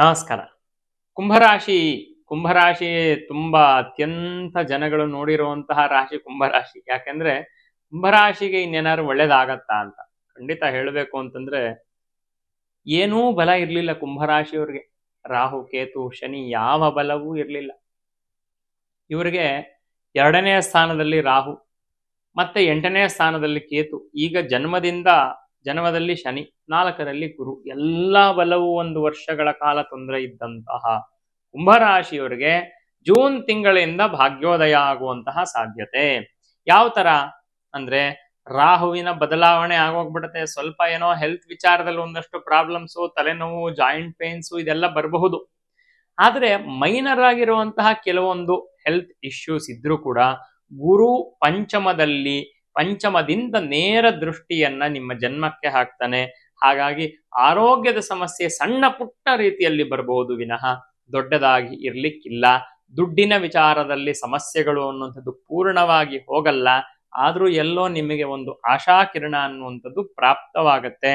ನಮಸ್ಕಾರ. ಕುಂಭರಾಶಿ ಕುಂಭರಾಶಿ ತುಂಬಾ ಅತ್ಯಂತ ಜನಗಳು ನೋಡಿರುವಂತಹ ರಾಶಿ ಕುಂಭರಾಶಿ. ಯಾಕೆಂದ್ರೆ ಕುಂಭರಾಶಿಗೆ ಇನ್ನೇನಾದ್ರು ಒಳ್ಳೇದಾಗತ್ತಾ ಅಂತ ಖಂಡಿತ ಹೇಳಬೇಕು ಅಂತಂದ್ರೆ ಏನೂ ಬಲ ಇರ್ಲಿಲ್ಲ ಕುಂಭರಾಶಿಯವರಿಗೆ. ರಾಹು ಕೇತು ಶನಿ ಯಾವ ಬಲವೂ ಇರ್ಲಿಲ್ಲ ಇವರಿಗೆ. 2ನೇ ಸ್ಥಾನದಲ್ಲಿ ರಾಹು, ಮತ್ತೆ 8ನೇ ಸ್ಥಾನದಲ್ಲಿ ಕೇತು, ಈಗ ಜನ್ಮದಲ್ಲಿ ಶನಿ, 4ರಲ್ಲಿ ಗುರು, ಎಲ್ಲ ಬಲವು 1 ವರ್ಷಗಳ ಕಾಲ ತೊಂದರೆ ಇದ್ದಂತಹ ಕುಂಭರಾಶಿಯವರಿಗೆ ಜೂನ್ ತಿಂಗಳಿಂದ ಭಾಗ್ಯೋದಯ ಆಗುವಂತಹ ಸಾಧ್ಯತೆ. ಯಾವ ತರ ಅಂದ್ರೆ ರಾಹುವಿನ ಬದಲಾವಣೆ ಆಗೋಗ್ಬಿಡುತ್ತೆ. ಸ್ವಲ್ಪ ಏನೋ ಹೆಲ್ತ್ ವಿಚಾರದಲ್ಲಿ ಒಂದಷ್ಟು ಪ್ರಾಬ್ಲಮ್ಸು, ತಲೆನೋವು, ಜಾಯಿಂಟ್ ಪೇನ್ಸು ಇದೆಲ್ಲ ಬರಬಹುದು. ಆದ್ರೆ ಮೈನರ್ ಆಗಿರುವಂತಹ ಕೆಲವೊಂದು ಹೆಲ್ತ್ ಇಶ್ಯೂಸ್ ಇದ್ರೂ ಕೂಡ ಗುರು ಪಂಚಮದಿಂದ ನೇರ ದೃಷ್ಟಿಯನ್ನ ನಿಮ್ಮ ಜನ್ಮಕ್ಕೆ ಹಾಕ್ತಾನೆ. ಹಾಗಾಗಿ ಆರೋಗ್ಯದ ಸಮಸ್ಯೆ ಸಣ್ಣ ಪುಟ್ಟ ರೀತಿಯಲ್ಲಿ ಬರಬಹುದು ವಿನಃ ದೊಡ್ಡದಾಗಿ ಇರ್ಲಿಕ್ಕಿಲ್ಲ. ದುಡ್ಡಿನ ವಿಚಾರದಲ್ಲಿ ಸಮಸ್ಯೆಗಳು ಅನ್ನುವಂಥದ್ದು ಪೂರ್ಣವಾಗಿ ಹೋಗಲ್ಲ. ಆದ್ರೂ ಎಲ್ಲೋ ನಿಮಗೆ ಒಂದು ಆಶಾಕಿರಣ ಅನ್ನುವಂಥದ್ದು ಪ್ರಾಪ್ತವಾಗತ್ತೆ.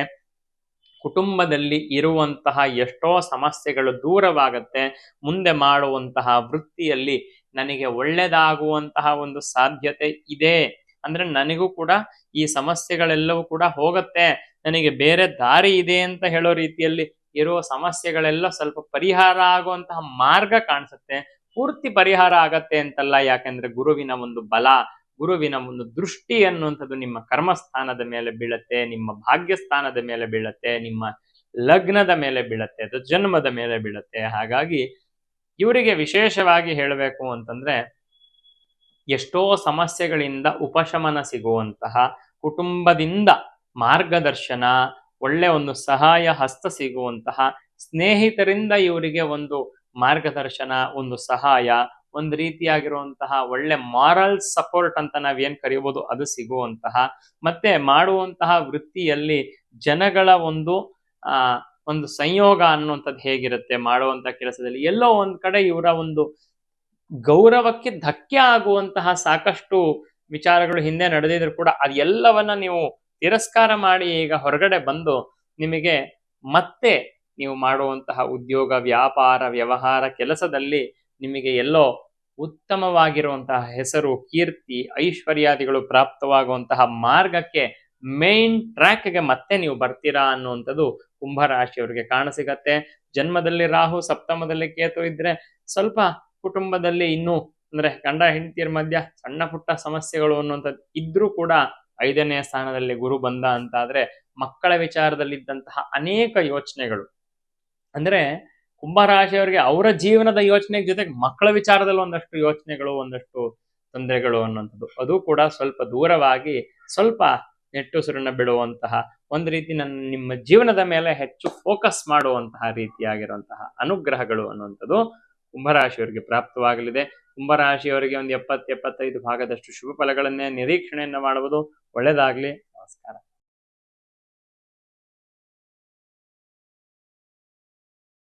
ಕುಟುಂಬದಲ್ಲಿ ಇರುವಂತಹ ಎಷ್ಟೋ ಸಮಸ್ಯೆಗಳು ದೂರವಾಗತ್ತೆ. ಮುಂದೆ ಮಾಡುವಂತಹ ವೃತ್ತಿಯಲ್ಲಿ ನನಗೆ ಒಳ್ಳೆಯದಾಗುವಂತಹ ಒಂದು ಸಾಧ್ಯತೆ ಇದೆ. ಅಂದ್ರೆ ನನಗೂ ಕೂಡ ಈ ಸಮಸ್ಯೆಗಳೆಲ್ಲವೂ ಕೂಡ ಹೋಗತ್ತೆ, ನನಗೆ ಬೇರೆ ದಾರಿ ಇದೆ ಅಂತ ಹೇಳೋ ರೀತಿಯಲ್ಲಿ ಇರುವ ಸಮಸ್ಯೆಗಳೆಲ್ಲ ಸ್ವಲ್ಪ ಪರಿಹಾರ ಆಗುವಂತಹ ಮಾರ್ಗ ಕಾಣಿಸುತ್ತೆ. ಪೂರ್ತಿ ಪರಿಹಾರ ಆಗತ್ತೆ ಅಂತಲ್ಲ, ಯಾಕೆಂದ್ರೆ ಗುರುವಿನ ಒಂದು ಬಲ, ಗುರುವಿನ ಒಂದು ದೃಷ್ಟಿ ಅನ್ನುವಂಥದ್ದು ನಿಮ್ಮ ಕರ್ಮಸ್ಥಾನದ ಮೇಲೆ ಬೀಳತ್ತೆ, ನಿಮ್ಮ ಭಾಗ್ಯಸ್ಥಾನದ ಮೇಲೆ ಬೀಳತ್ತೆ, ನಿಮ್ಮ ಲಗ್ನದ ಮೇಲೆ ಬೀಳತ್ತೆ, ಅದು ಜನ್ಮದ ಮೇಲೆ ಬೀಳತ್ತೆ. ಹಾಗಾಗಿ ಇವರಿಗೆ ವಿಶೇಷವಾಗಿ ಹೇಳಬೇಕು ಅಂತಂದ್ರೆ ಎಷ್ಟೋ ಸಮಸ್ಯೆಗಳಿಂದ ಉಪಶಮನ ಸಿಗುವಂತಹ, ಕುಟುಂಬದಿಂದ ಮಾರ್ಗದರ್ಶನ, ಒಳ್ಳೆ ಒಂದು ಸಹಾಯ ಹಸ್ತ ಸಿಗುವಂತಹ, ಸ್ನೇಹಿತರಿಂದ ಇವರಿಗೆ ಒಂದು ಮಾರ್ಗದರ್ಶನ, ಒಂದು ಸಹಾಯ, ಒಂದು ರೀತಿಯಾಗಿರುವಂತಹ ಒಳ್ಳೆ ಮಾರಲ್ ಸಪೋರ್ಟ್ ಅಂತ ನಾವೇನ್ ಕರೆಯಬಹುದು ಅದು ಸಿಗುವಂತಹ, ಮತ್ತೆ ಮಾಡುವಂತಹ ವೃತ್ತಿಯಲ್ಲಿ ಜನಗಳ ಒಂದು ಸಂಯೋಗ ಅನ್ನುವಂಥದ್ದು ಹೇಗಿರುತ್ತೆ ಮಾಡುವಂತಹ ಕೆಲಸದಲ್ಲಿ, ಎಲ್ಲೋ ಒಂದ್ ಕಡೆ ಇವರ ಒಂದು ಗೌರವಕ್ಕೆ ಧಕ್ಕೆ ಆಗುವಂತಹ ಸಾಕಷ್ಟು ವಿಚಾರಗಳು ಹಿಂದೆ ನಡೆದಿದ್ರು ಕೂಡ ಅದೆಲ್ಲವನ್ನ ನೀವು ತಿರಸ್ಕಾರ ಮಾಡಿ ಈಗ ಹೊರಗಡೆ ಬಂದು ನಿಮಗೆ ಮತ್ತೆ ನೀವು ಮಾಡುವಂತಹ ಉದ್ಯೋಗ, ವ್ಯಾಪಾರ, ವ್ಯವಹಾರ, ಕೆಲಸದಲ್ಲಿ ನಿಮಗೆ ಎಲ್ಲೋ ಉತ್ತಮವಾಗಿರುವಂತಹ ಹೆಸರು, ಕೀರ್ತಿ, ಐಶ್ವರ್ಯಾದಿಗಳು ಪ್ರಾಪ್ತವಾಗುವಂತಹ ಮಾರ್ಗಕ್ಕೆ, ಮೇನ್ ಟ್ರ್ಯಾಕ್ಗೆ ಮತ್ತೆ ನೀವು ಬರ್ತೀರಾ ಅನ್ನುವಂಥದ್ದು ಕುಂಭರಾಶಿಯವರಿಗೆ ಕಾಣಸಿಗತ್ತೆ. ಜನ್ಮದಲ್ಲಿ ರಾಹು, ಸಪ್ತಮದಲ್ಲಿ ಕೇತು ಇದ್ರೆ ಸ್ವಲ್ಪ ಕುಟುಂಬದಲ್ಲಿ ಇನ್ನೂ ಅಂದ್ರೆ ಗಂಡ ಹೆಂಡತಿಯರ ಮಧ್ಯ ಸಣ್ಣ ಪುಟ್ಟ ಸಮಸ್ಯೆಗಳು ಅನ್ನುವಂಥದ್ದು ಇದ್ರೂ ಕೂಡ 5ನೇ ಸ್ಥಾನದಲ್ಲಿ ಗುರು ಬಂದ ಅಂತಾದ್ರೆ ಮಕ್ಕಳ ವಿಚಾರದಲ್ಲಿದ್ದಂತಹ ಅನೇಕ ಯೋಚನೆಗಳು, ಅಂದ್ರೆ ಕುಂಭರಾಶಿಯವರಿಗೆ ಅವರ ಜೀವನದ ಯೋಚನೆ ಜೊತೆಗೆ ಮಕ್ಕಳ ವಿಚಾರದಲ್ಲಿ ಒಂದಷ್ಟು ಯೋಚನೆಗಳು, ಒಂದಷ್ಟು ತೊಂದರೆಗಳು ಅನ್ನುವಂಥದ್ದು ಅದು ಕೂಡ ಸ್ವಲ್ಪ ದೂರವಾಗಿ ಸ್ವಲ್ಪ ನೆಟ್ಟುಸಿರನ್ನ ಬಿಡುವಂತಹ, ಒಂದು ರೀತಿ ನಿಮ್ಮ ಜೀವನದ ಮೇಲೆ ಹೆಚ್ಚು ಫೋಕಸ್ ಮಾಡುವಂತಹ ರೀತಿಯಾಗಿರುವಂತಹ ಅನುಗ್ರಹಗಳು ಅನ್ನುವಂಥದ್ದು ಕುಂಭರಾಶಿಯವರಿಗೆ ಪ್ರಾಪ್ತವಾಗಲಿದೆ. ಕುಂಭರಾಶಿಯವರಿಗೆ ಒಂದು 70-75 ಭಾಗದಷ್ಟು ಶುಭ ಫಲಗಳನ್ನೇ ನಿರೀಕ್ಷಣೆಯನ್ನು ಮಾಡುವುದು. ಒಳ್ಳೆಯದಾಗ್ಲಿ. ನಮಸ್ಕಾರ.